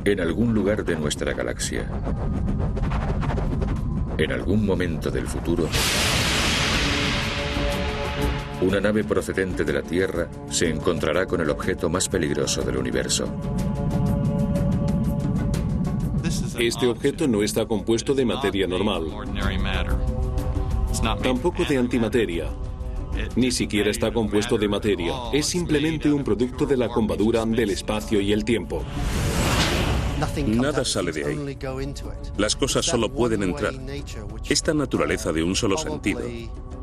en algún lugar de nuestra galaxia. En algún momento del futuro, una nave procedente de la Tierra se encontrará con el objeto más peligroso del universo. Este objeto no está compuesto de materia normal, tampoco de antimateria, ni siquiera está compuesto de materia. Es simplemente un producto de la combadura del espacio y el tiempo. Nada sale de ahí. Las cosas solo pueden entrar. Esta naturaleza de un solo sentido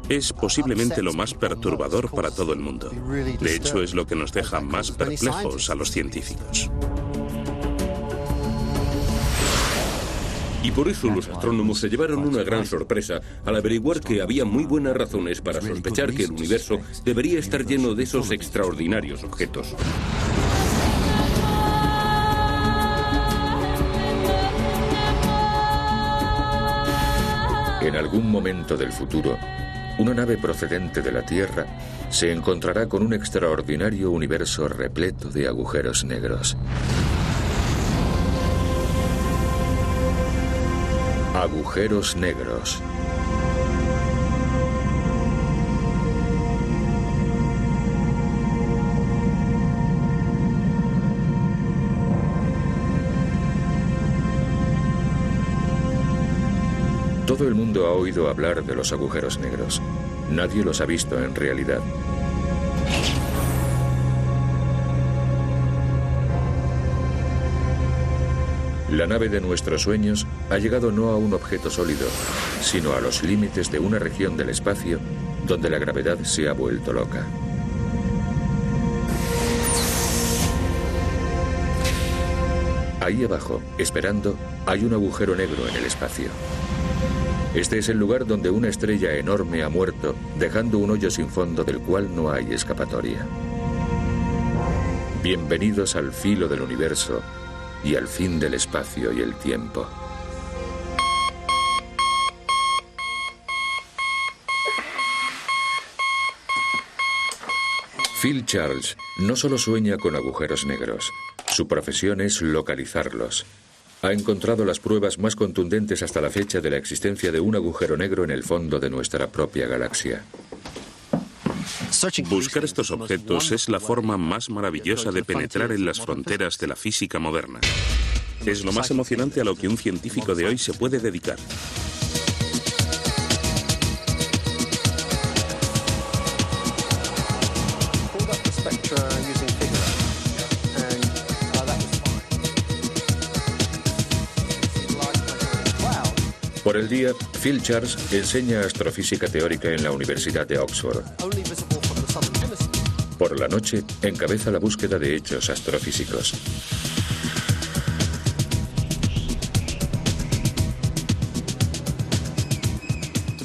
es posiblemente lo más perturbador para todo el mundo. De hecho, es lo que nos deja más perplejos a los científicos. Y por eso los astrónomos se llevaron una gran sorpresa al averiguar que había muy buenas razones para sospechar que el universo debería estar lleno de esos extraordinarios objetos. En algún momento del futuro, una nave procedente de la Tierra se encontrará con un extraordinario universo repleto de agujeros negros. Agujeros negros. Todo el mundo ha oído hablar de los agujeros negros. Nadie los ha visto en realidad. La nave de nuestros sueños ha llegado no a un objeto sólido, sino a los límites de una región del espacio donde la gravedad se ha vuelto loca. Ahí abajo, esperando, hay un agujero negro en el espacio. Este es el lugar donde una estrella enorme ha muerto, dejando un hoyo sin fondo del cual no hay escapatoria. Bienvenidos al filo del universo y al fin del espacio y el tiempo. Phil Charles no solo sueña con agujeros negros, su profesión es localizarlos. Ha encontrado las pruebas más contundentes hasta la fecha de la existencia de un agujero negro en el fondo de nuestra propia galaxia. Buscar estos objetos es la forma más maravillosa de penetrar en las fronteras de la física moderna. Es lo más emocionante a lo que un científico de hoy se puede dedicar. Por el día, Phil Charles enseña astrofísica teórica en la Universidad de Oxford. Por la noche, encabeza la búsqueda de hechos astrofísicos.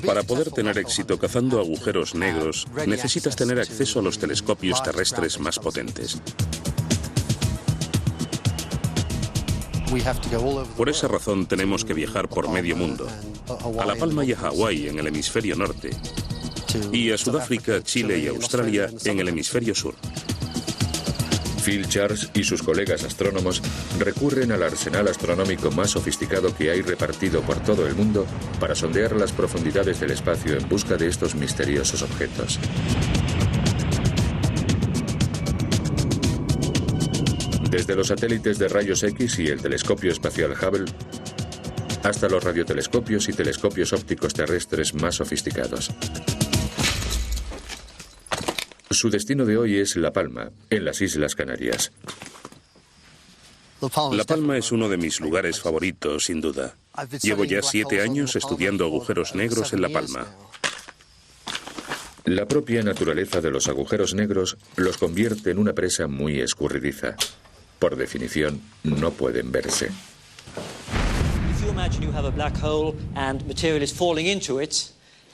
Para poder tener éxito cazando agujeros negros, necesitas tener acceso a los telescopios terrestres más potentes. Por esa razón tenemos que viajar por medio mundo, a La Palma y a Hawái en el hemisferio norte, y a Sudáfrica, Chile y Australia en el hemisferio sur. Phil Charles y sus colegas astrónomos recurren al arsenal astronómico más sofisticado que hay repartido por todo el mundo para sondear las profundidades del espacio en busca de estos misteriosos objetos. Desde los satélites de rayos X y el telescopio espacial Hubble, hasta los radiotelescopios y telescopios ópticos terrestres más sofisticados. Su destino de hoy es La Palma, en las Islas Canarias. La Palma es uno de mis lugares favoritos, sin duda. Llevo ya 7 años estudiando agujeros negros en La Palma. La propia naturaleza de los agujeros negros los convierte en una presa muy escurridiza. Por definición, no pueden verse.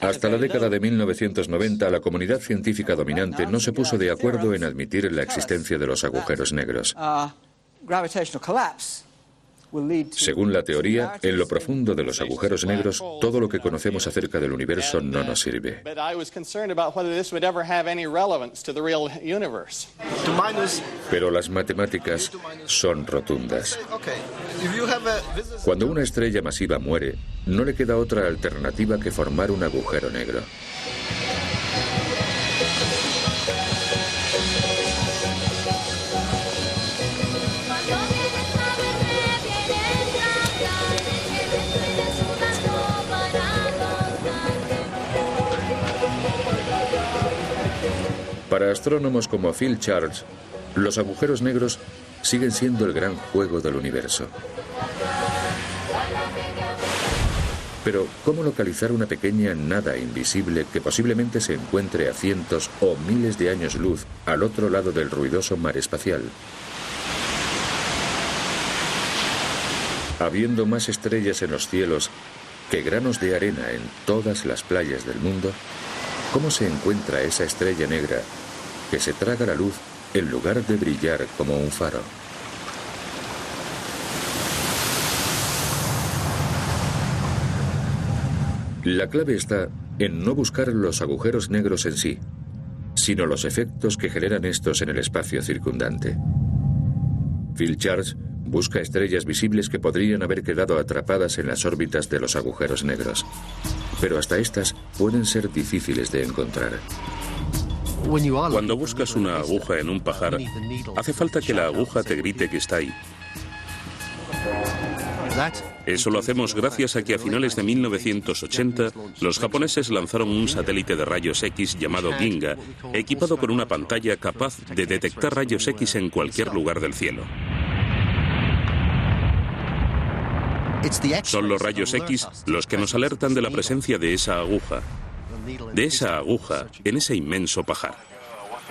Hasta la década de 1990, la comunidad científica dominante no se puso de acuerdo en admitir la existencia de los agujeros negros. Según la teoría, en lo profundo de los agujeros negros, todo lo que conocemos acerca del universo no nos sirve. Pero las matemáticas son rotundas. Cuando una estrella masiva muere, no le queda otra alternativa que formar un agujero negro. Para astrónomos como Phil Charles, los agujeros negros siguen siendo el gran juego del universo. Pero, ¿cómo localizar una pequeña nada invisible que posiblemente se encuentre a cientos o miles de años luz al otro lado del ruidoso mar espacial? Habiendo más estrellas en los cielos que granos de arena en todas las playas del mundo, ¿cómo se encuentra esa estrella negra que se traga la luz en lugar de brillar como un faro? La clave está en no buscar los agujeros negros en sí, sino los efectos que generan estos en el espacio circundante. Phil Charles busca estrellas visibles que podrían haber quedado atrapadas en las órbitas de los agujeros negros, pero hasta estas pueden ser difíciles de encontrar. Cuando buscas una aguja en un pajar, hace falta que la aguja te grite que está ahí. Eso lo hacemos gracias a que a finales de 1980 los japoneses lanzaron un satélite de rayos X llamado Ginga, equipado con una pantalla capaz de detectar rayos X en cualquier lugar del cielo. Son los rayos X los que nos alertan de la presencia de esa aguja en ese inmenso pajar.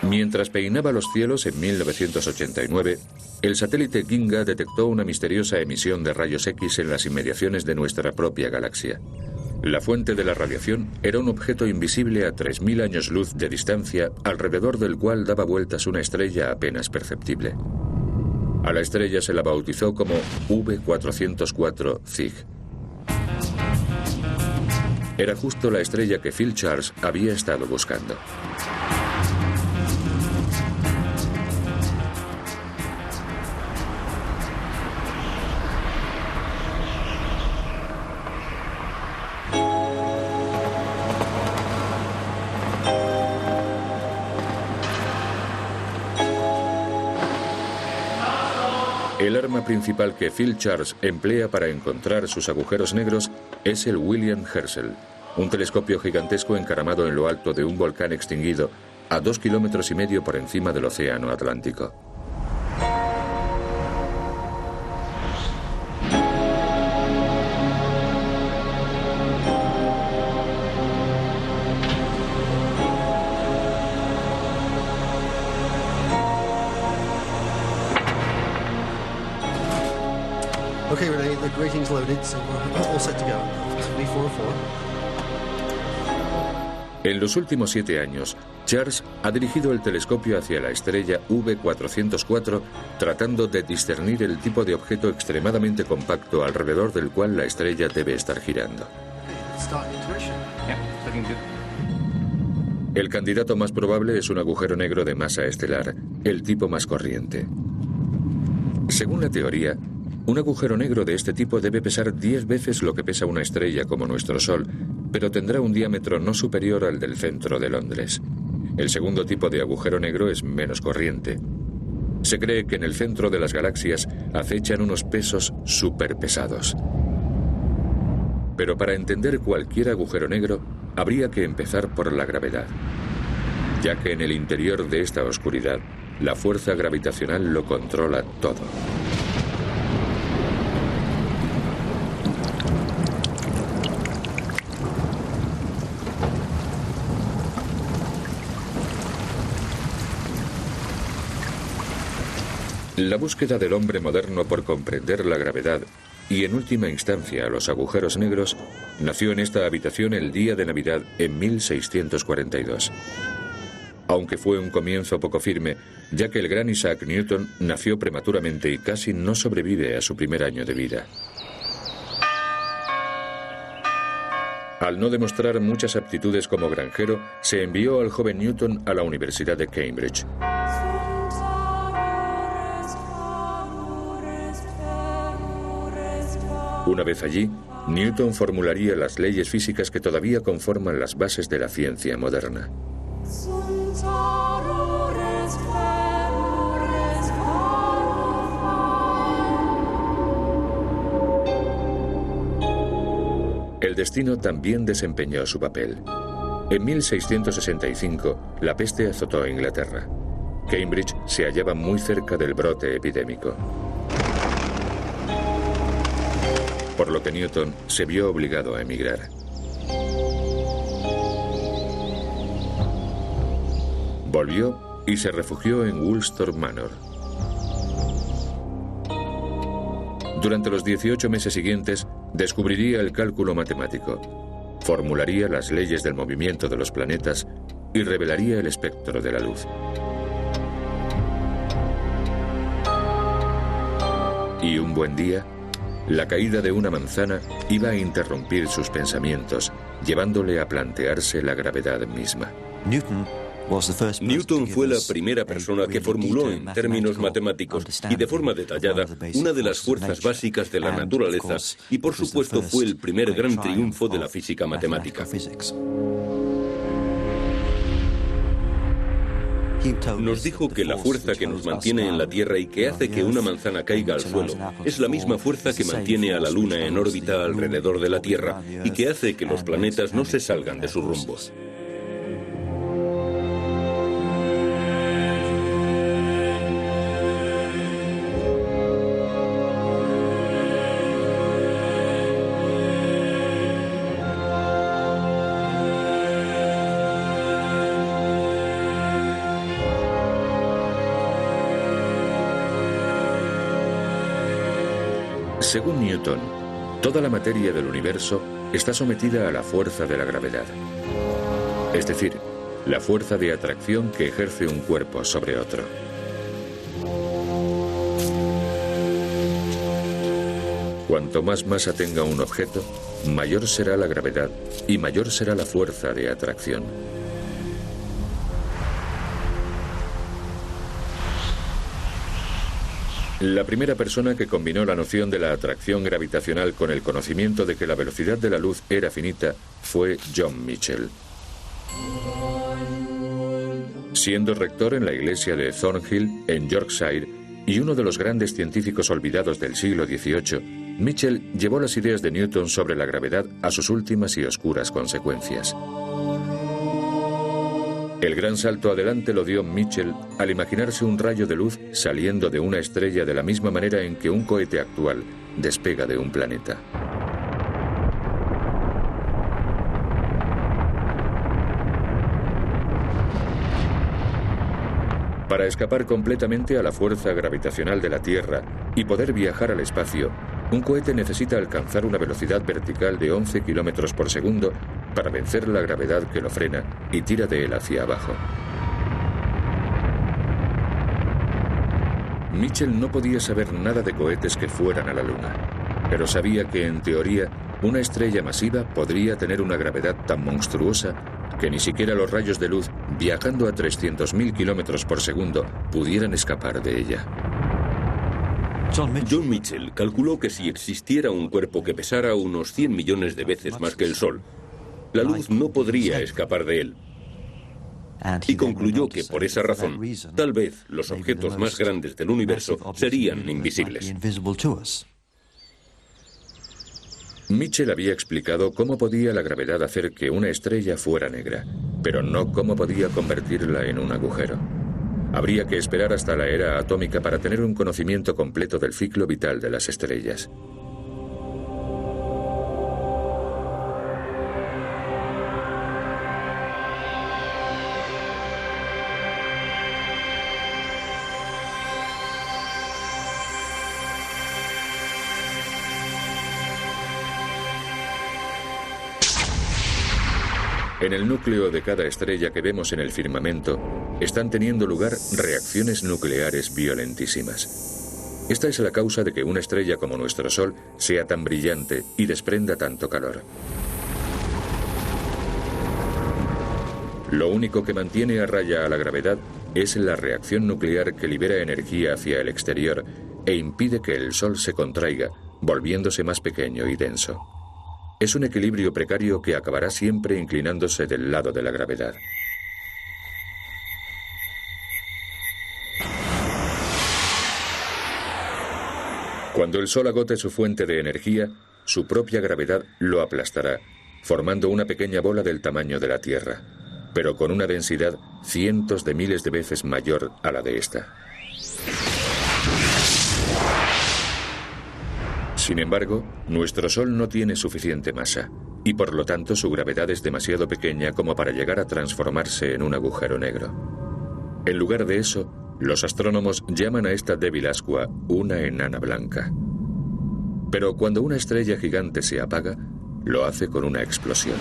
Mientras peinaba los cielos en 1989, el satélite Ginga detectó una misteriosa emisión de rayos X en las inmediaciones de nuestra propia galaxia. La fuente de la radiación era un objeto invisible a 3.000 años luz de distancia, alrededor del cual daba vueltas una estrella apenas perceptible. A la estrella se la bautizó como V404 Cygni. Era justo la estrella que Phil Charles había estado buscando. El arma principal que Phil Charles emplea para encontrar sus agujeros negros es el William Herschel, un telescopio gigantesco encaramado en lo alto de un volcán extinguido a 2,5 kilómetros por encima del océano Atlántico. Okay, Renee, the grating's loaded, so we're all set to go. V404. En los últimos 7 años, Charles ha dirigido el telescopio hacia la estrella V404, tratando de discernir el tipo de objeto extremadamente compacto alrededor del cual la estrella debe estar girando. El candidato más probable es un agujero negro de masa estelar, el tipo más corriente. Según la teoría, un agujero negro de este tipo debe pesar 10 veces lo que pesa una estrella como nuestro Sol, pero tendrá un diámetro no superior al del centro de Londres. El segundo tipo de agujero negro es menos corriente. Se cree que en el centro de las galaxias acechan unos pesos superpesados. Pero para entender cualquier agujero negro, habría que empezar por la gravedad, ya que en el interior de esta oscuridad, la fuerza gravitacional lo controla todo. La búsqueda del hombre moderno por comprender la gravedad y, en última instancia, los agujeros negros, nació en esta habitación el día de Navidad en 1642. aunque fue un comienzo poco firme, ya que el gran Isaac Newton nació prematuramente y casi no sobrevive a su primer año de vida. Al no demostrar muchas aptitudes como granjero, se envió al joven Newton a la Universidad de Cambridge. Una vez allí, Newton formularía las leyes físicas que todavía conforman las bases de la ciencia moderna. El destino también desempeñó su papel. En 1665, la peste azotó a Inglaterra. Cambridge se hallaba muy cerca del brote epidémico, por lo que Newton se vio obligado a emigrar. Volvió y se refugió en Woolsthorpe Manor. Durante los 18 meses siguientes, descubriría el cálculo matemático, formularía las leyes del movimiento de los planetas y revelaría el espectro de la luz. Y un buen día, la caída de una manzana iba a interrumpir sus pensamientos, llevándole a plantearse la gravedad misma. Newton fue la primera persona que formuló en términos matemáticos y de forma detallada una de las fuerzas básicas de la naturaleza y por supuesto fue el primer gran triunfo de la física matemática. Nos dijo que la fuerza que nos mantiene en la Tierra y que hace que una manzana caiga al suelo es la misma fuerza que mantiene a la Luna en órbita alrededor de la Tierra y que hace que los planetas no se salgan de sus rumbos. Según Newton, toda la materia del universo está sometida a la fuerza de la gravedad, es decir, la fuerza de atracción que ejerce un cuerpo sobre otro. Cuanto más masa tenga un objeto, mayor será la gravedad y mayor será la fuerza de atracción. La primera persona que combinó la noción de la atracción gravitacional con el conocimiento de que la velocidad de la luz era finita fue John Michell. Siendo rector en la iglesia de Thornhill, en Yorkshire, y uno de los grandes científicos olvidados del siglo XVIII, Michell llevó las ideas de Newton sobre la gravedad a sus últimas y oscuras consecuencias. El gran salto adelante lo dio Michell al imaginarse un rayo de luz saliendo de una estrella de la misma manera en que un cohete actual despega de un planeta. Para escapar completamente a la fuerza gravitacional de la Tierra y poder viajar al espacio, un cohete necesita alcanzar una velocidad vertical de 11 kilómetros por segundo para vencer la gravedad que lo frena y tira de él hacia abajo. Michell no podía saber nada de cohetes que fueran a la Luna, pero sabía que, en teoría, una estrella masiva podría tener una gravedad tan monstruosa que ni siquiera los rayos de luz, viajando a 300.000 kilómetros por segundo, pudieran escapar de ella. John Michell calculó que si existiera un cuerpo que pesara unos 100 millones de veces más que el Sol, la luz no podría escapar de él. Y concluyó que por esa razón, tal vez los objetos más grandes del universo serían invisibles. Michell había explicado cómo podía la gravedad hacer que una estrella fuera negra, pero no cómo podía convertirla en un agujero. Habría que esperar hasta la era atómica para tener un conocimiento completo del ciclo vital de las estrellas. En el núcleo de cada estrella que vemos en el firmamento están teniendo lugar reacciones nucleares violentísimas. Esta es la causa de que una estrella como nuestro Sol sea tan brillante y desprenda tanto calor. Lo único que mantiene a raya a la gravedad es la reacción nuclear que libera energía hacia el exterior e impide que el Sol se contraiga, volviéndose más pequeño y denso. Es un equilibrio precario que acabará siempre inclinándose del lado de la gravedad. Cuando el Sol agote su fuente de energía, su propia gravedad lo aplastará, formando una pequeña bola del tamaño de la Tierra, pero con una densidad cientos de miles de veces mayor a la de esta. Sin embargo, nuestro Sol no tiene suficiente masa, y por lo tanto su gravedad es demasiado pequeña como para llegar a transformarse en un agujero negro. En lugar de eso, los astrónomos llaman a esta débil ascua una enana blanca. Pero cuando una estrella gigante se apaga, lo hace con una explosión.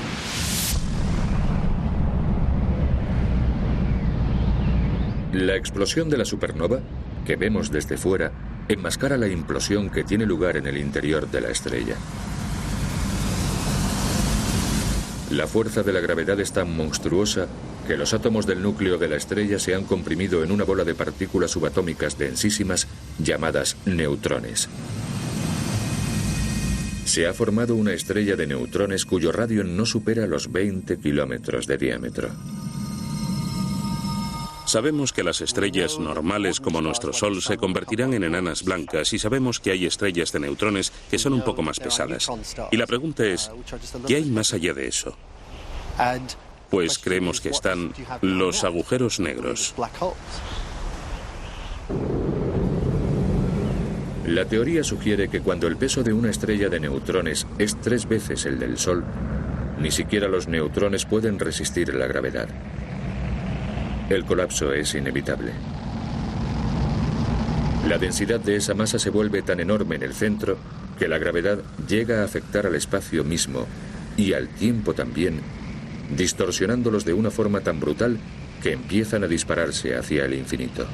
La explosión de la supernova, que vemos desde fuera, enmascara la implosión que tiene lugar en el interior de la estrella. La fuerza de la gravedad es tan monstruosa que los átomos del núcleo de la estrella se han comprimido en una bola de partículas subatómicas densísimas llamadas neutrones. Se ha formado una estrella de neutrones cuyo radio no supera los 20 kilómetros de diámetro. Sabemos que las estrellas normales como nuestro Sol se convertirán en enanas blancas y sabemos que hay estrellas de neutrones que son un poco más pesadas. Y la pregunta es, ¿qué hay más allá de eso? Pues creemos que están los agujeros negros. La teoría sugiere que cuando el peso de una estrella de neutrones es 3 veces el del Sol, ni siquiera los neutrones pueden resistir la gravedad. El colapso es inevitable. La densidad de esa masa se vuelve tan enorme en el centro que la gravedad llega a afectar al espacio mismo y al tiempo también, distorsionándolos de una forma tan brutal que empiezan a dispararse hacia el infinito.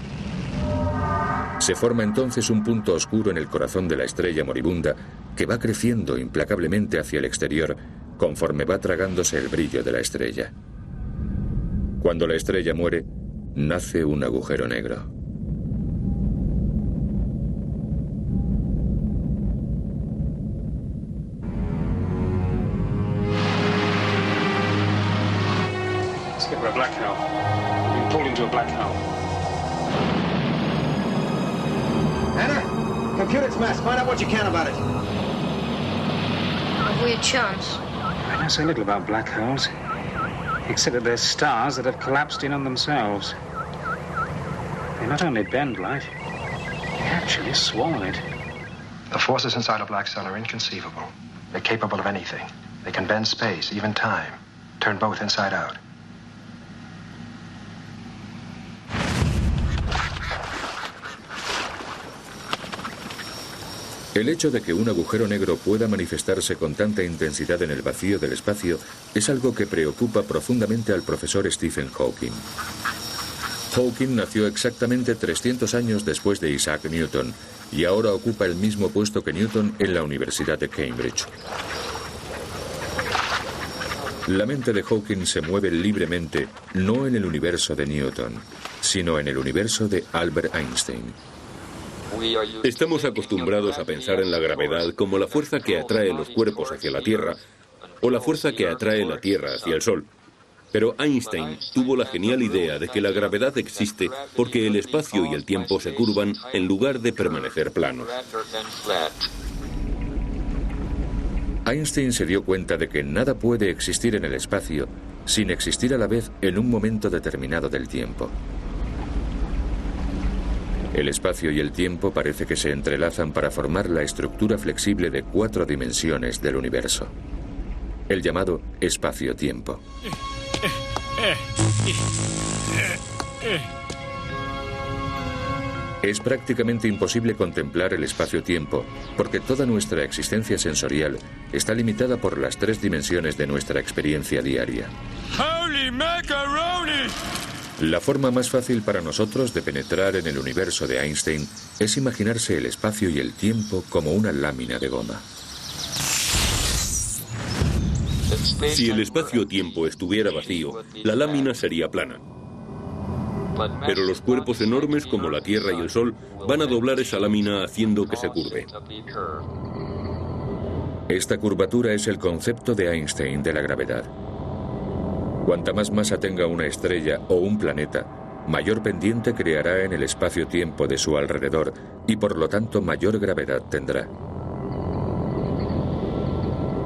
Se forma entonces un punto oscuro en el corazón de la estrella moribunda que va creciendo implacablemente hacia el exterior conforme va tragándose el brillo de la estrella. Cuando la estrella muere, nace un agujero negro. Skipper, a black hole. We've been pulled into a black hole. Anna, computer its mass. Find out what you can about it. Have we a chance? I know so little about black holes. Except that they're stars that have collapsed in on themselves. They not only bend light, they actually swallow it. The forces inside a black cell are inconceivable. They're capable of anything. They can bend space, even time. Turn both inside out. El hecho de que un agujero negro pueda manifestarse con tanta intensidad en el vacío del espacio es algo que preocupa profundamente al profesor Stephen Hawking. Hawking nació exactamente 300 años después de Isaac Newton y ahora ocupa el mismo puesto que Newton en la Universidad de Cambridge. La mente de Hawking se mueve libremente no en el universo de Newton, sino en el universo de Albert Einstein. Estamos acostumbrados a pensar en la gravedad como la fuerza que atrae los cuerpos hacia la Tierra o la fuerza que atrae la Tierra hacia el Sol. Pero Einstein tuvo la genial idea de que la gravedad existe porque el espacio y el tiempo se curvan en lugar de permanecer planos. Einstein se dio cuenta de que nada puede existir en el espacio sin existir a la vez en un momento determinado del tiempo. El espacio y el tiempo parece que se entrelazan para formar la estructura flexible de 4 dimensiones del universo, el llamado espacio-tiempo. Es prácticamente imposible contemplar el espacio-tiempo, porque toda nuestra existencia sensorial está limitada por las 3 dimensiones de nuestra experiencia diaria. ¡Holy macaroni! La forma más fácil para nosotros de penetrar en el universo de Einstein es imaginarse el espacio y el tiempo como una lámina de goma. Si el espacio-tiempo estuviera vacío, la lámina sería plana. Pero los cuerpos enormes como la Tierra y el Sol van a doblar esa lámina haciendo que se curve. Esta curvatura es el concepto de Einstein de la gravedad. Cuanta más masa tenga una estrella o un planeta, mayor pendiente creará en el espacio-tiempo de su alrededor y por lo tanto mayor gravedad tendrá.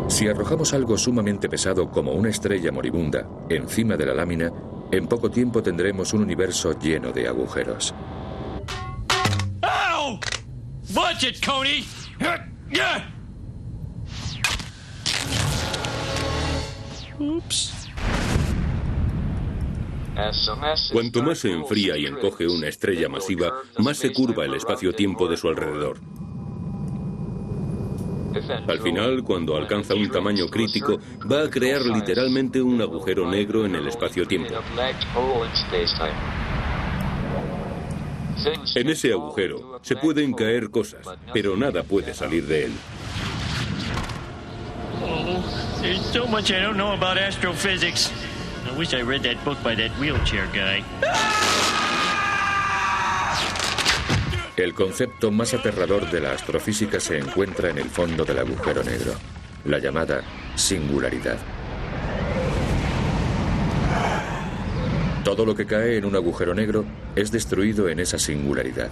Si arrojamos algo sumamente pesado como una estrella moribunda encima de la lámina, en poco tiempo tendremos un universo lleno de agujeros. Ow! Watch it, Coney! Oops. Cuanto más se enfría y encoge una estrella masiva, más se curva el espacio-tiempo de su alrededor. Al final, cuando alcanza un tamaño crítico, va a crear literalmente un agujero negro en el espacio-tiempo. En ese agujero se pueden caer cosas, pero nada puede salir de él. Oh, there's so much I don't know about astrophysics. I wish I read that book by that wheelchair guy. El concepto más aterrador de la astrofísica se encuentra en el fondo del agujero negro, la llamada singularidad. Todo lo que cae en un agujero negro es destruido en esa singularidad.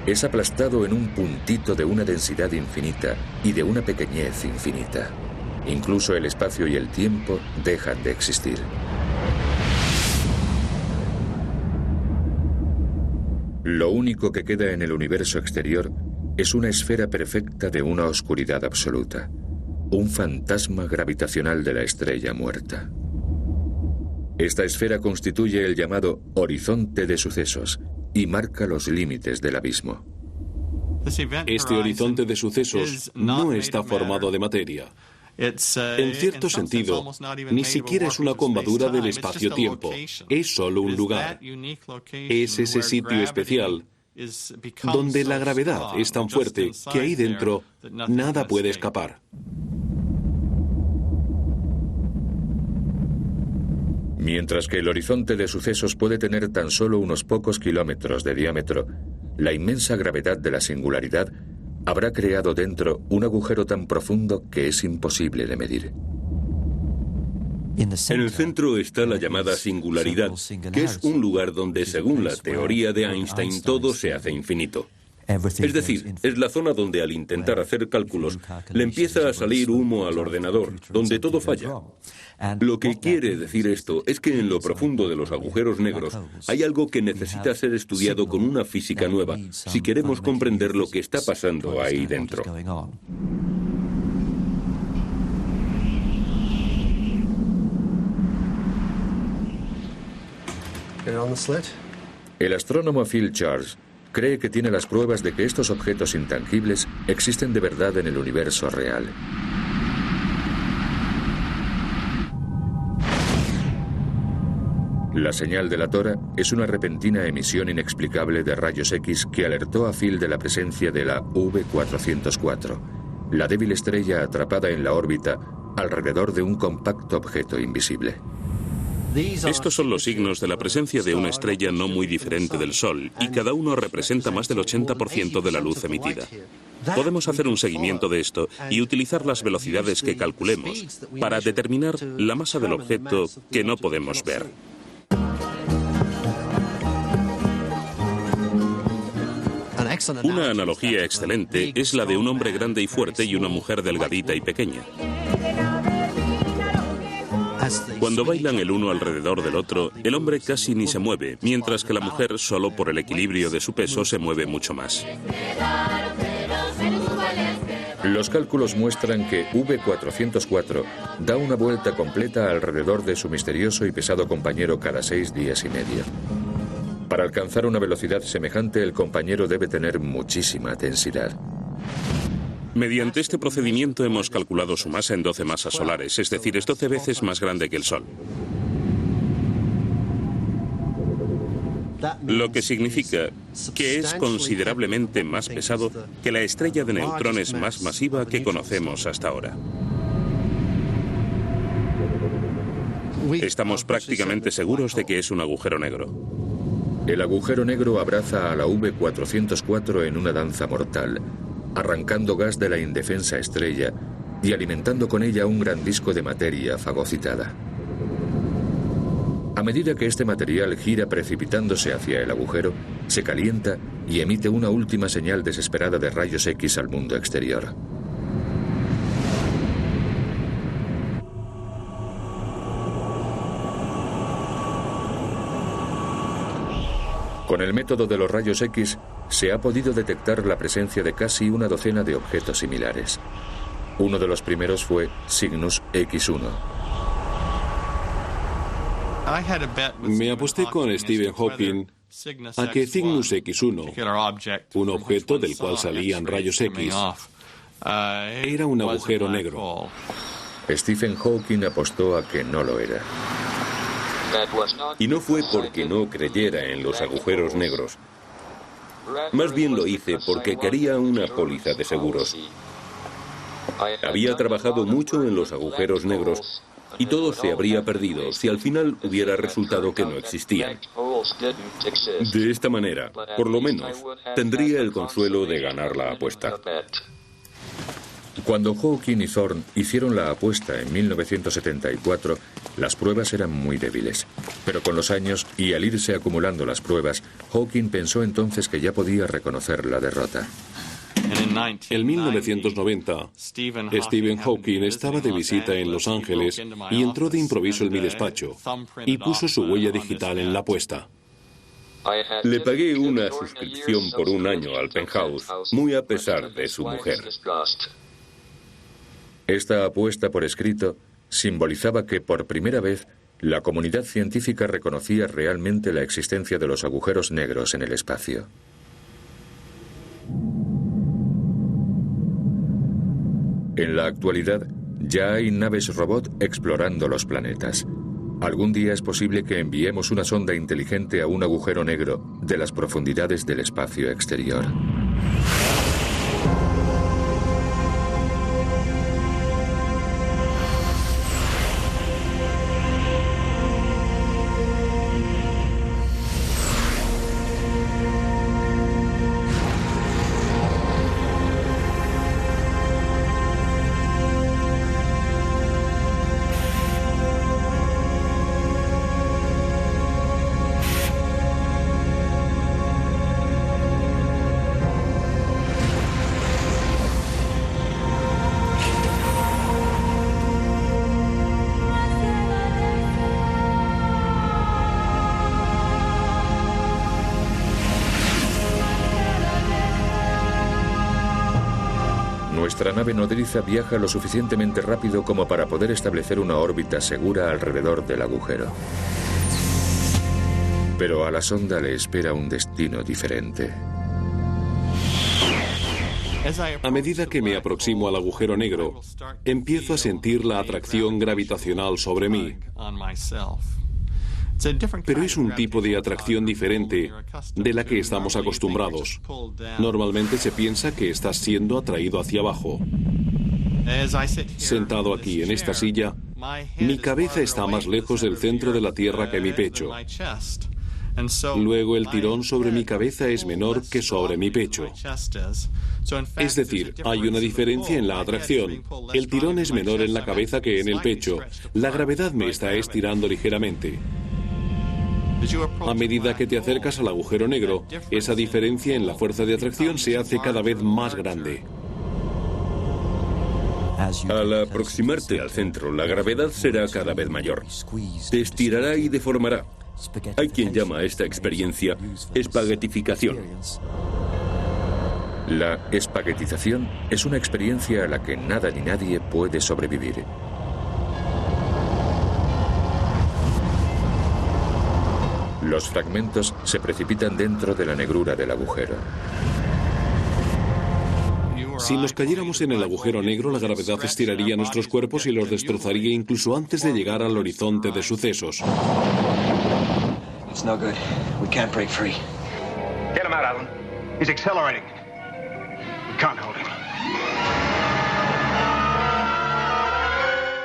Es aplastado en un puntito de una densidad infinita y de una pequeñez infinita. Incluso el espacio y el tiempo dejan de existir. Lo único que queda en el universo exterior es una esfera perfecta de una oscuridad absoluta, un fantasma gravitacional de la estrella muerta. Esta esfera constituye el llamado horizonte de sucesos y marca los límites del abismo. Este horizonte de sucesos no está formado de materia. En cierto sentido, ni siquiera es una combadura del espacio-tiempo, es solo un lugar. Es ese sitio especial donde la gravedad es tan fuerte que ahí dentro nada puede escapar. Mientras que el horizonte de sucesos puede tener tan solo unos pocos kilómetros de diámetro, la inmensa gravedad de la singularidad habrá creado dentro un agujero tan profundo que es imposible de medir. En el centro está la llamada singularidad, que es un lugar donde, según la teoría de Einstein, todo se hace infinito. Es decir, es la zona donde al intentar hacer cálculos le empieza a salir humo al ordenador, donde todo falla. Lo que quiere decir esto es que en lo profundo de los agujeros negros hay algo que necesita ser estudiado con una física nueva si queremos comprender lo que está pasando ahí dentro. El astrónomo Phil Charles cree que tiene las pruebas de que estos objetos intangibles existen de verdad en el universo real. La señal de la tora es una repentina emisión inexplicable de rayos X que alertó a Phil de la presencia de la V404, la débil estrella atrapada en la órbita alrededor de un compacto objeto invisible. Estos son los signos de la presencia de una estrella no muy diferente del Sol, y cada uno representa más del 80% de la luz emitida. Podemos hacer un seguimiento de esto y utilizar las velocidades que calculemos para determinar la masa del objeto que no podemos ver. Una analogía excelente es la de un hombre grande y fuerte y una mujer delgadita y pequeña. Cuando bailan el uno alrededor del otro, el hombre casi ni se mueve, mientras que la mujer, solo por el equilibrio de su peso, se mueve mucho más. Los cálculos muestran que V404 da una vuelta completa alrededor de su misterioso y pesado compañero cada 6 días y medio. Para alcanzar una velocidad semejante, el compañero debe tener muchísima densidad. Mediante este procedimiento hemos calculado su masa en 12 masas solares, es decir, es 12 veces más grande que el Sol. Lo que significa que es considerablemente más pesado que la estrella de neutrones más masiva que conocemos hasta ahora. Estamos prácticamente seguros de que es un agujero negro. El agujero negro abraza a la V404 en una danza mortal, arrancando gas de la indefensa estrella y alimentando con ella un gran disco de materia fagocitada. A medida que este material gira precipitándose hacia el agujero, se calienta y emite una última señal desesperada de rayos X al mundo exterior. Con el método de los rayos X se ha podido detectar la presencia de casi una docena de objetos similares. Uno de los primeros fue Cygnus X1. Me aposté con Stephen Hawking a que Cygnus X1, un objeto del cual salían rayos X, era un agujero negro. Stephen Hawking apostó a que no lo era. Y no fue porque no creyera en los agujeros negros. Más bien lo hice porque quería una póliza de seguros. Había trabajado mucho en los agujeros negros y todo se habría perdido si al final hubiera resultado que no existían. De esta manera, por lo menos, tendría el consuelo de ganar la apuesta. Cuando Hawking y Thorne hicieron la apuesta en 1974, las pruebas eran muy débiles. Pero con los años y al irse acumulando las pruebas, Hawking pensó entonces que ya podía reconocer la derrota. En 1990, Stephen Hawking estaba de visita en Los Ángeles y entró de improviso en mi despacho y puso su huella digital en la apuesta. Le pagué una suscripción por un año al Penthouse, muy a pesar de su mujer. Esta apuesta por escrito simbolizaba que por primera vez la comunidad científica reconocía realmente la existencia de los agujeros negros en el espacio. En la actualidad, ya hay naves robot explorando los planetas. Algún día es posible que enviemos una sonda inteligente a un agujero negro de las profundidades del espacio exterior. Nuestra nave nodriza viaja lo suficientemente rápido como para poder establecer una órbita segura alrededor del agujero. Pero a la sonda le espera un destino diferente. A medida que me aproximo al agujero negro, empiezo a sentir la atracción gravitacional sobre mí. Pero es un tipo de atracción diferente de la que estamos acostumbrados. Normalmente se piensa que estás siendo atraído hacia abajo. Sentado aquí en esta silla, mi cabeza está más lejos del centro de la Tierra que mi pecho. Luego el tirón sobre mi cabeza es menor que sobre mi pecho. Es decir, hay una diferencia en la atracción. El tirón es menor en la cabeza que en el pecho. La gravedad me está estirando ligeramente. A medida que te acercas al agujero negro, esa diferencia en la fuerza de atracción se hace cada vez más grande. Al aproximarte al centro, la gravedad será cada vez mayor. Te estirará y deformará. Hay quien llama a esta experiencia espaguetificación. La espaguetización es una experiencia a la que nada ni nadie puede sobrevivir. Los fragmentos se precipitan dentro de la negrura del agujero. Si nos cayéramos en el agujero negro, la gravedad estiraría nuestros cuerpos y los destrozaría incluso antes de llegar al horizonte de sucesos. It's no good. We can't break free. Get him out, Alan. He's accelerating. We can't hold him.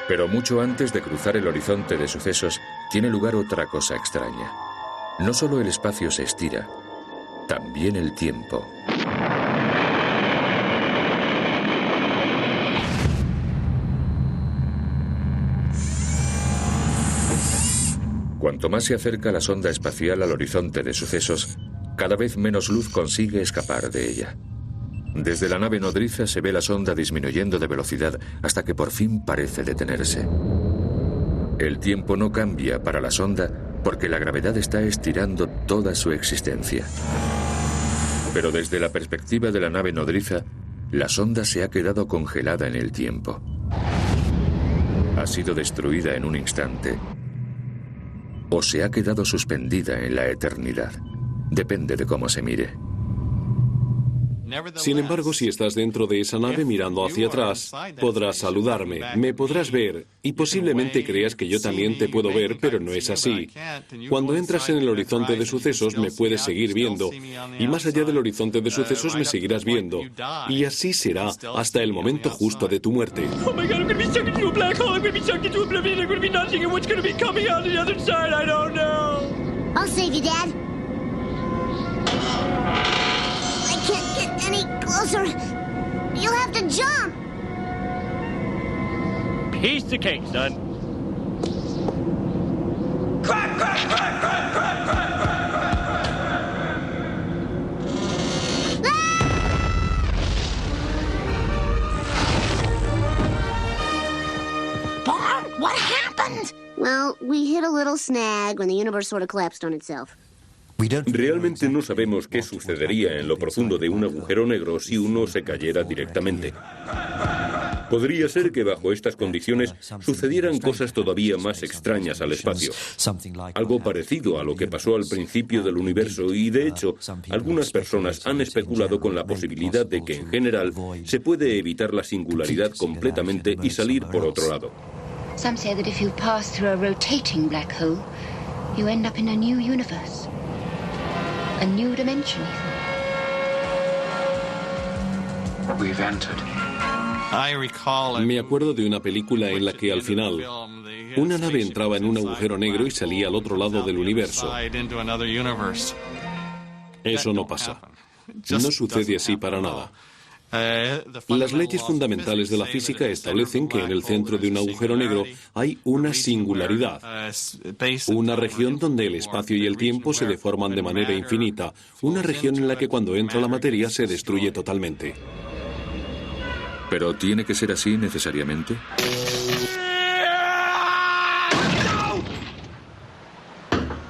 Pero mucho antes de cruzar el horizonte de sucesos, tiene lugar otra cosa extraña. No solo el espacio se estira, también el tiempo. Cuanto más se acerca la sonda espacial al horizonte de sucesos, cada vez menos luz consigue escapar de ella. Desde la nave nodriza se ve la sonda disminuyendo de velocidad hasta que por fin parece detenerse. El tiempo no cambia para la sonda porque la gravedad está estirando toda su existencia. Pero desde la perspectiva de la nave nodriza, la sonda se ha quedado congelada en el tiempo. Ha sido destruida en un instante o se ha quedado suspendida en la eternidad. Depende de cómo se mire. Sin embargo, si estás dentro de esa nave mirando hacia atrás, podrás saludarme, me podrás ver y posiblemente creas que yo también te puedo ver, pero no es así. Cuando entras en el horizonte de sucesos me puedes seguir viendo y más allá del horizonte de sucesos me seguirás viendo y así será hasta el momento justo de tu muerte. Oh my God, I'm gonna be sucked into a black hole. I'm gonna be sucked into oblivion. I'm gonna be nothing. And what's gonna be coming out the other side? I don't know. I'll save you, Dad. I can't get any closer. You'll have to jump. Piece of cake, son. Crack, crack, crack, crack, crack, crack, crack, crack. Barn, what happened? Well, we hit a little snag when the universe sort of collapsed on itself. Realmente no sabemos qué sucedería en lo profundo de un agujero negro si uno se cayera directamente. Podría ser que bajo estas condiciones sucedieran cosas todavía más extrañas al espacio. Algo parecido a lo que pasó al principio del universo y, de hecho, algunas personas han especulado con la posibilidad de que, en general, se puede evitar la singularidad completamente y salir por otro lado. Some say that if you pass through a rotating black hole, you end up in a new universe. A new dimension, even. We've entered. Me acuerdo de una película en la que al final una nave entraba en un agujero negro y salía al otro lado del universo. Eso no pasa. No sucede así para nada. Las leyes fundamentales de la física establecen que en el centro de un agujero negro hay una singularidad, una región donde el espacio y el tiempo se deforman de manera infinita, una región en la que cuando entra la materia se destruye totalmente. ¿Pero tiene que ser así necesariamente?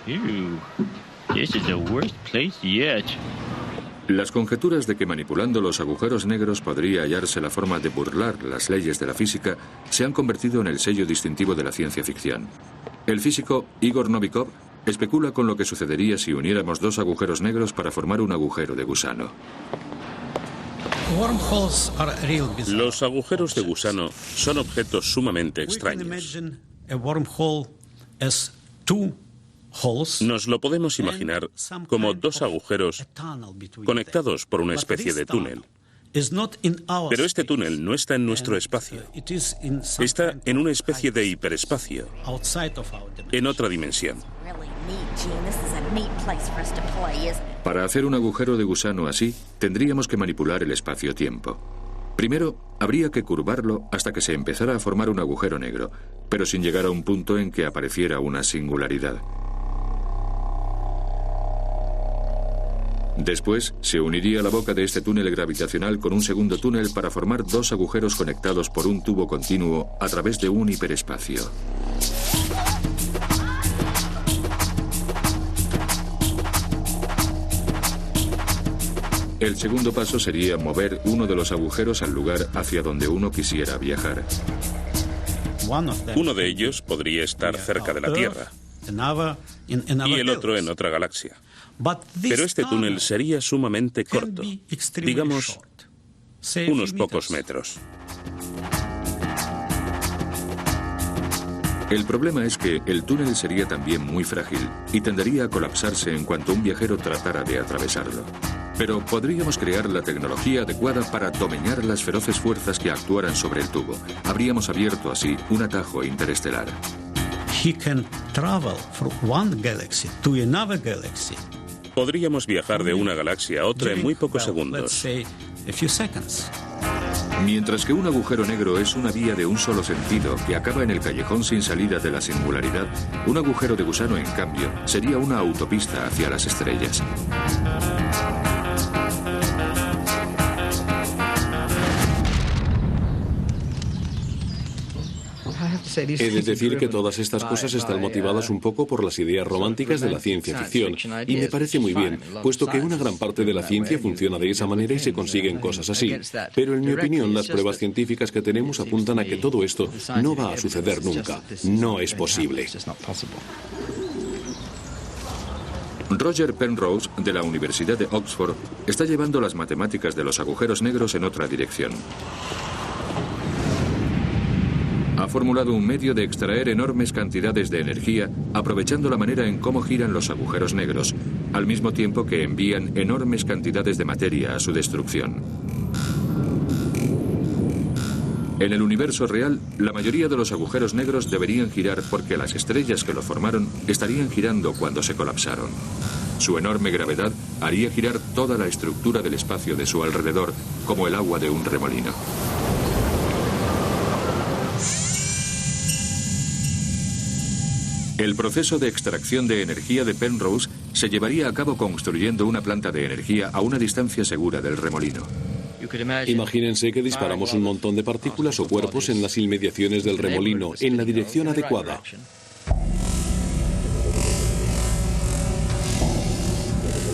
Ew, this is the worst place yet. Las conjeturas de que manipulando los agujeros negros podría hallarse la forma de burlar las leyes de la física se han convertido en el sello distintivo de la ciencia ficción. El físico Igor Novikov especula con lo que sucedería si uniéramos dos agujeros negros para formar un agujero de gusano. Los agujeros de gusano son objetos sumamente extraños. Nos lo podemos imaginar como dos agujeros conectados por una especie de túnel. Pero este túnel no está en nuestro espacio. Está en una especie de hiperespacio, en otra dimensión. Para hacer un agujero de gusano así, tendríamos que manipular el espacio-tiempo. Primero, habría que curvarlo hasta que se empezara a formar un agujero negro, pero sin llegar a un punto en que apareciera una singularidad. Después, se uniría la boca de este túnel gravitacional con un segundo túnel para formar dos agujeros conectados por un tubo continuo a través de un hiperespacio. El segundo paso sería mover uno de los agujeros al lugar hacia donde uno quisiera viajar. Uno de ellos podría estar cerca de la Tierra. y el otro en otra galaxia. Pero este túnel sería sumamente corto, digamos unos pocos metros. El problema es que el túnel sería también muy frágil y tendería a colapsarse en cuanto un viajero tratara de atravesarlo. Pero podríamos crear la tecnología adecuada para domeñar las feroces fuerzas que actuaran sobre el tubo. Habríamos abierto así un atajo interestelar. Podríamos viajar de una galaxia a otra en muy pocos segundos. Mientras que un agujero negro es una vía de un solo sentido que acaba en el callejón sin salida de la singularidad, un agujero de gusano, en cambio, sería una autopista hacia las estrellas. He de decir que todas estas cosas están motivadas un poco por las ideas románticas de la ciencia ficción, y me parece muy bien, puesto que una gran parte de la ciencia funciona de esa manera y se consiguen cosas así. Pero en mi opinión, las pruebas científicas que tenemos apuntan a que todo esto no va a suceder nunca. No es posible. Roger Penrose, de la Universidad de Oxford, está llevando las matemáticas de los agujeros negros en otra dirección. Ha formulado un medio de extraer enormes cantidades de energía, aprovechando la manera en cómo giran los agujeros negros, al mismo tiempo que envían enormes cantidades de materia a su destrucción. En el universo real, la mayoría de los agujeros negros deberían girar porque las estrellas que lo formaron estarían girando cuando se colapsaron. Su enorme gravedad haría girar toda la estructura del espacio de su alrededor, como el agua de un remolino. El proceso de extracción de energía de Penrose se llevaría a cabo construyendo una planta de energía a una distancia segura del remolino. Imagínense que disparamos un montón de partículas o cuerpos en las inmediaciones del remolino, en la dirección adecuada.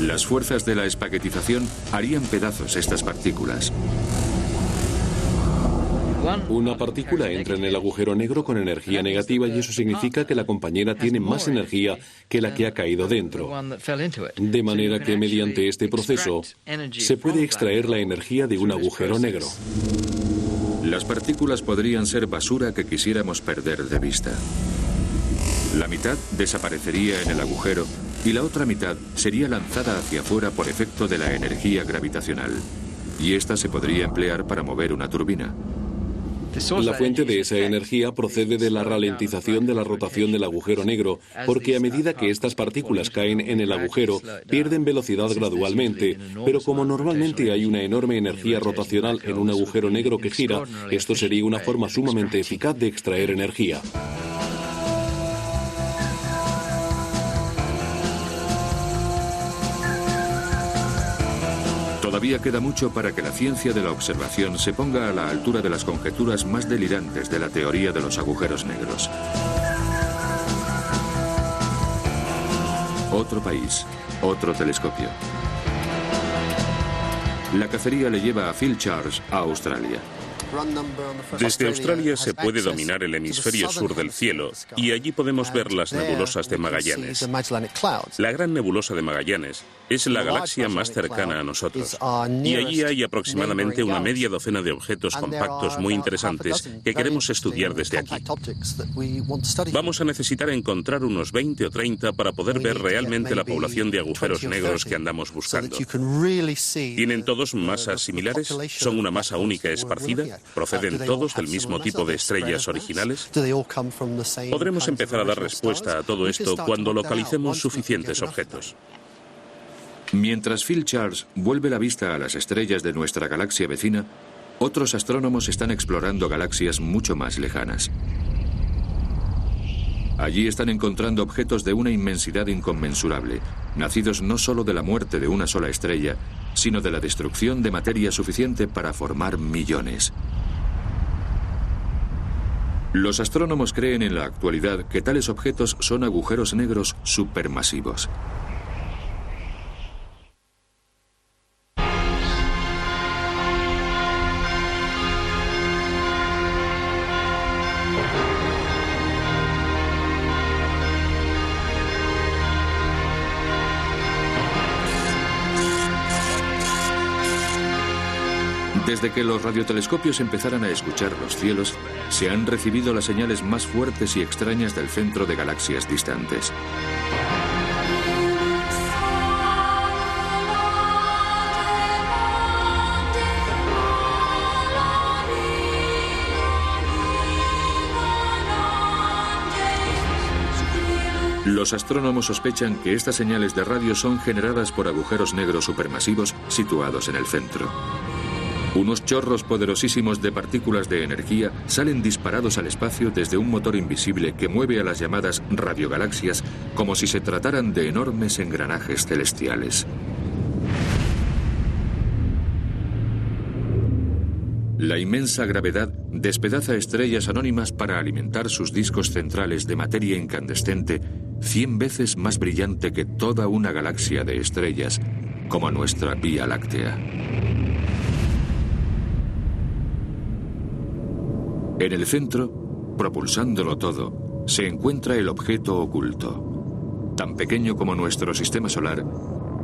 Las fuerzas de la espaguetización harían pedazos estas partículas. Una partícula entra en el agujero negro con energía negativa y eso significa que la compañera tiene más energía que la que ha caído dentro. De manera que mediante este proceso se puede extraer la energía de un agujero negro. Las partículas podrían ser basura que quisiéramos perder de vista. La mitad desaparecería en el agujero y la otra mitad sería lanzada hacia afuera por efecto de la energía gravitacional. Y esta se podría emplear para mover una turbina. La fuente de esa energía procede de la ralentización de la rotación del agujero negro, porque a medida que estas partículas caen en el agujero, pierden velocidad gradualmente, pero como normalmente hay una enorme energía rotacional en un agujero negro que gira, esto sería una forma sumamente eficaz de extraer energía. Todavía queda mucho para que la ciencia de la observación se ponga a la altura de las conjeturas más delirantes de la teoría de los agujeros negros. Otro país, otro telescopio. La cacería le lleva a Phil Charles a Australia. Desde Australia se puede dominar el hemisferio sur del cielo y allí podemos ver las nebulosas de Magallanes. La gran nebulosa de Magallanes es la galaxia más cercana a nosotros y allí hay aproximadamente una media docena de objetos compactos muy interesantes que queremos estudiar desde aquí. Vamos a necesitar encontrar unos 20 o 30 para poder ver realmente la población de agujeros negros que andamos buscando. ¿Tienen todos masas similares? ¿Son una masa única esparcida? ¿Proceden todos del mismo tipo de estrellas originales? Podremos empezar a dar respuesta a todo esto cuando localicemos suficientes objetos. Mientras Phil Charles vuelve la vista a las estrellas de nuestra galaxia vecina, otros astrónomos están explorando galaxias mucho más lejanas. Allí están encontrando objetos de una inmensidad inconmensurable, nacidos no solo de la muerte de una sola estrella, sino de la destrucción de materia suficiente para formar millones. Los astrónomos creen en la actualidad que tales objetos son agujeros negros supermasivos. Desde que los radiotelescopios empezaran a escuchar los cielos, se han recibido las señales más fuertes y extrañas del centro de galaxias distantes. Los astrónomos sospechan que estas señales de radio son generadas por agujeros negros supermasivos situados en el centro. Unos chorros poderosísimos de partículas de energía salen disparados al espacio desde un motor invisible que mueve a las llamadas radiogalaxias como si se trataran de enormes engranajes celestiales. La inmensa gravedad despedaza estrellas anónimas para alimentar sus discos centrales de materia incandescente 100 veces más brillante que toda una galaxia de estrellas, como nuestra Vía Láctea. En el centro, propulsándolo todo, se encuentra el objeto oculto, tan pequeño como nuestro sistema solar,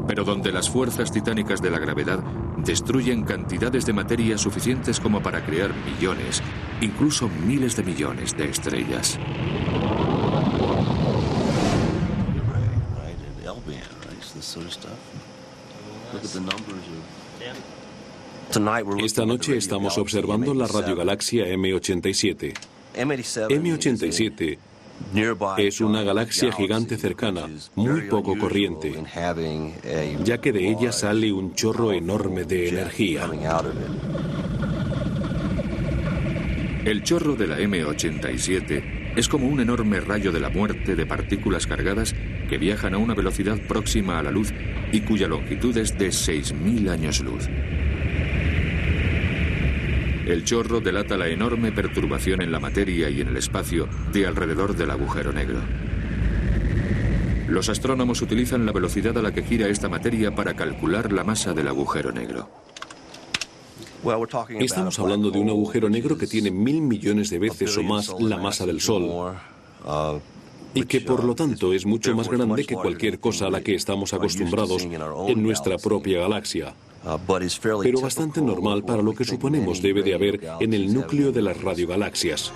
pero donde las fuerzas titánicas de la gravedad destruyen cantidades de materia suficientes como para crear millones, incluso miles de millones de estrellas. Esta noche estamos observando la radiogalaxia M87. M87 es una galaxia gigante cercana, muy poco corriente, ya que de ella sale un chorro enorme de energía. El chorro de la M87 es como un enorme rayo de la muerte de partículas cargadas que viajan a una velocidad próxima a la luz y cuya longitud es de 6.000 años luz. El chorro delata la enorme perturbación en la materia y en el espacio de alrededor del agujero negro. Los astrónomos utilizan la velocidad a la que gira esta materia para calcular la masa del agujero negro. Estamos hablando de un agujero negro que tiene 1.000 millones de veces o más la masa del Sol, y que por lo tanto es mucho más grande que cualquier cosa a la que estamos acostumbrados en nuestra propia galaxia, pero bastante normal para lo que suponemos debe de haber en el núcleo de las radiogalaxias.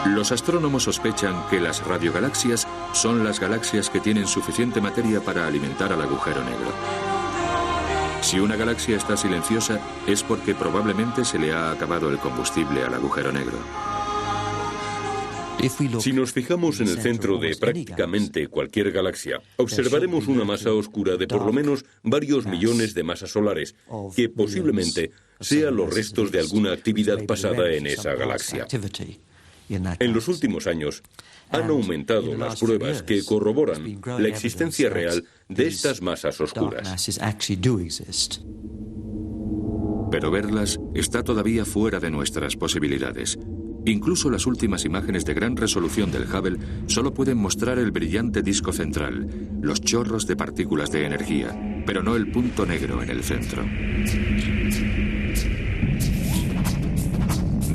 Los astrónomos sospechan que las radiogalaxias son las galaxias que tienen suficiente materia para alimentar al agujero negro. Si una galaxia está silenciosa, es porque probablemente se le ha acabado el combustible al agujero negro. Si nos fijamos en el centro de prácticamente cualquier galaxia, observaremos una masa oscura de por lo menos varios millones de masas solares, que posiblemente sean los restos de alguna actividad pasada en esa galaxia. En los últimos años, han aumentado las pruebas que corroboran la existencia real de estas masas oscuras. Pero verlas está todavía fuera de nuestras posibilidades. Incluso las últimas imágenes de gran resolución del Hubble solo pueden mostrar el brillante disco central, los chorros de partículas de energía, pero no el punto negro en el centro.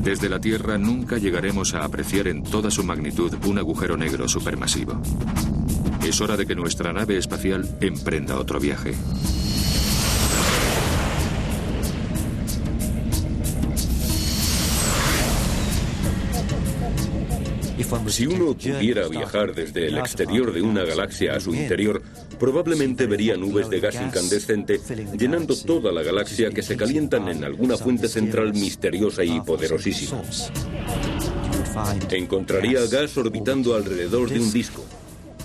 Desde la Tierra nunca llegaremos a apreciar en toda su magnitud un agujero negro supermasivo. Es hora de que nuestra nave espacial emprenda otro viaje. Si uno pudiera viajar desde el exterior de una galaxia a su interior, probablemente vería nubes de gas incandescente llenando toda la galaxia que se calientan en alguna fuente central misteriosa y poderosísima. Encontraría gas orbitando alrededor de un disco,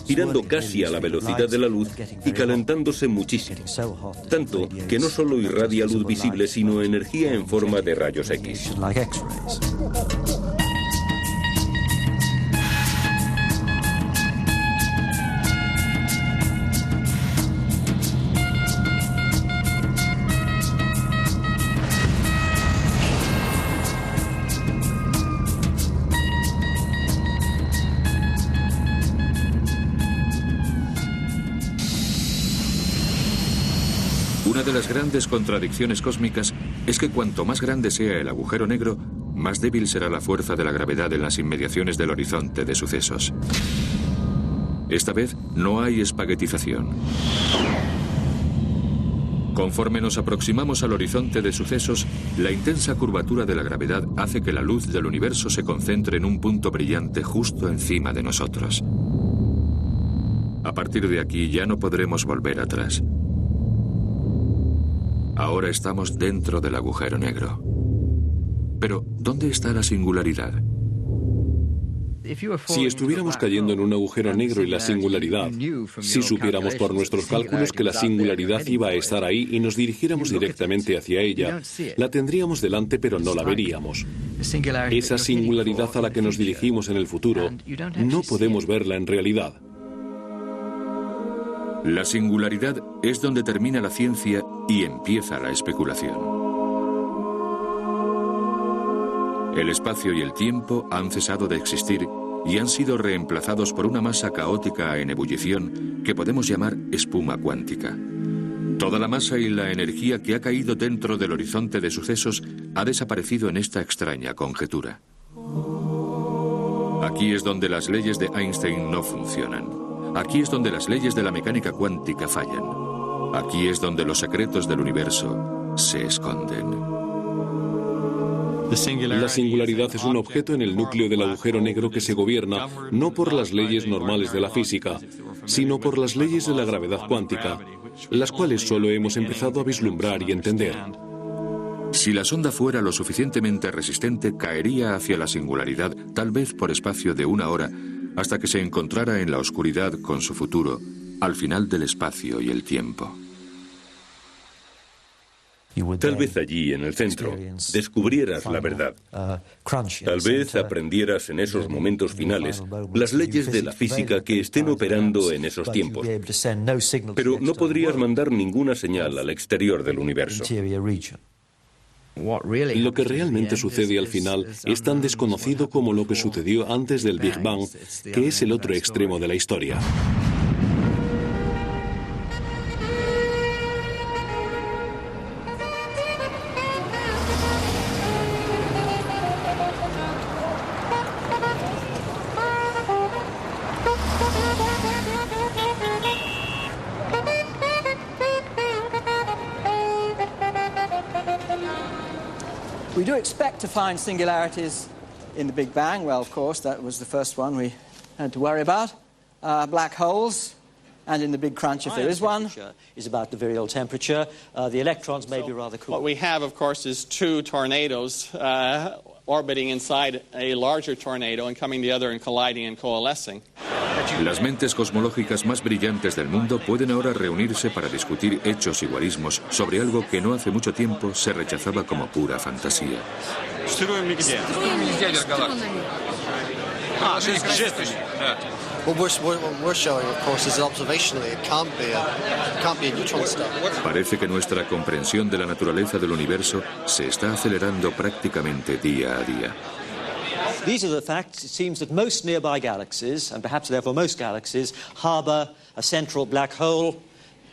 girando casi a la velocidad de la luz y calentándose muchísimo, tanto que no solo irradia luz visible, sino energía en forma de rayos X. Una de las grandes contradicciones cósmicas es que cuanto más grande sea el agujero negro, más débil será la fuerza de la gravedad en las inmediaciones del horizonte de sucesos. Esta vez no hay espaguetización. Conforme nos aproximamos al horizonte de sucesos, la intensa curvatura de la gravedad hace que la luz del universo se concentre en un punto brillante justo encima de nosotros. A partir de aquí ya no podremos volver atrás. Ahora estamos dentro del agujero negro. Pero, ¿dónde está la singularidad? Si estuviéramos cayendo en un agujero negro y la singularidad, si supiéramos por nuestros cálculos que la singularidad iba a estar ahí y nos dirigiéramos directamente hacia ella, la tendríamos delante pero no la veríamos. Esa singularidad a la que nos dirigimos en el futuro, no podemos verla en realidad. La singularidad es donde termina la ciencia y empieza la especulación. El espacio y el tiempo han cesado de existir y han sido reemplazados por una masa caótica en ebullición que podemos llamar espuma cuántica. Toda la masa y la energía que ha caído dentro del horizonte de sucesos ha desaparecido en esta extraña conjetura. Aquí es donde las leyes de Einstein no funcionan. Aquí es donde las leyes de la mecánica cuántica fallan. Aquí es donde los secretos del universo se esconden. La singularidad es un objeto en el núcleo del agujero negro que se gobierna no por las leyes normales de la física, sino por las leyes de la gravedad cuántica, las cuales solo hemos empezado a vislumbrar y entender. Si la sonda fuera lo suficientemente resistente, caería hacia la singularidad, tal vez por espacio de 1 hora, hasta que se encontrara en la oscuridad con su futuro, al final del espacio y el tiempo. Tal vez allí, en el centro, descubrieras la verdad. Tal vez aprendieras en esos momentos finales las leyes de la física que estén operando en esos tiempos. Pero no podrías mandar ninguna señal al exterior del universo. Lo que realmente sucede al final es tan desconocido como lo que sucedió antes del Big Bang, que es el otro extremo de la historia. We do expect to find singularities in the Big Bang. Well, of course, that was the first one we had to worry about. Black holes, and in the Big Crunch, if there is one. Is about the virial temperature. The electrons may be rather cool. What we have, of course, is 2 tornadoes orbiting inside a larger tornado and coming together and colliding and coalescing. Las mentes cosmológicas más brillantes del mundo pueden ahora reunirse para discutir hechos y guarismos sobre algo que no hace mucho tiempo se rechazaba como pura fantasía. What we're showing, of course, is observationally it can't be a neutron star. Parece que nuestra comprensión de la naturaleza del universo se está acelerando prácticamente día a día. These are the facts. It seems that most nearby galaxies, and perhaps therefore most galaxies, harbour a central black hole.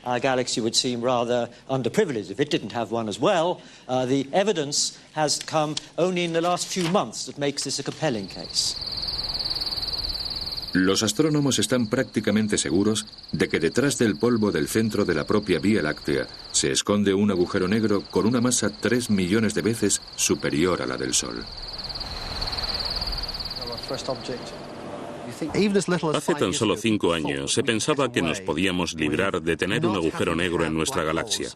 Our galaxy would seem rather underprivileged if it didn't have one as well. The evidence has come only in the last few months that makes this a compelling case. Los astrónomos están prácticamente seguros de que detrás del polvo del centro de la propia Vía Láctea se esconde un agujero negro con una masa 3 millones de veces superior a la del Sol. Hace tan solo 5 años se pensaba que nos podíamos librar de tener un agujero negro en nuestra galaxia.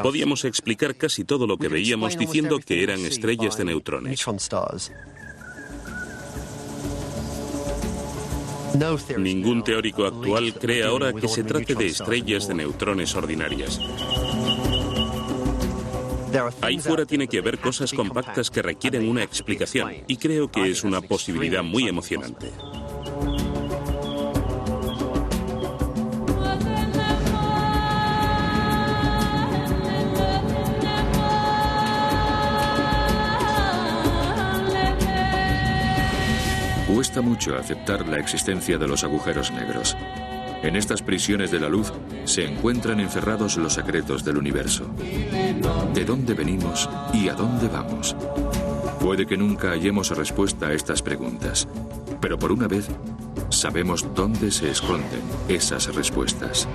Podíamos explicar casi todo lo que veíamos diciendo que eran estrellas de neutrones. Ningún teórico actual cree ahora que se trate de estrellas de neutrones ordinarias. Ahí fuera tiene que haber cosas compactas que requieren una explicación, y creo que es una posibilidad muy emocionante. Cuesta mucho aceptar la existencia de los agujeros negros. En estas prisiones de la luz se encuentran encerrados los secretos del universo. ¿De dónde venimos y a dónde vamos? Puede que nunca hallemos respuesta a estas preguntas, pero por una vez sabemos dónde se esconden esas respuestas.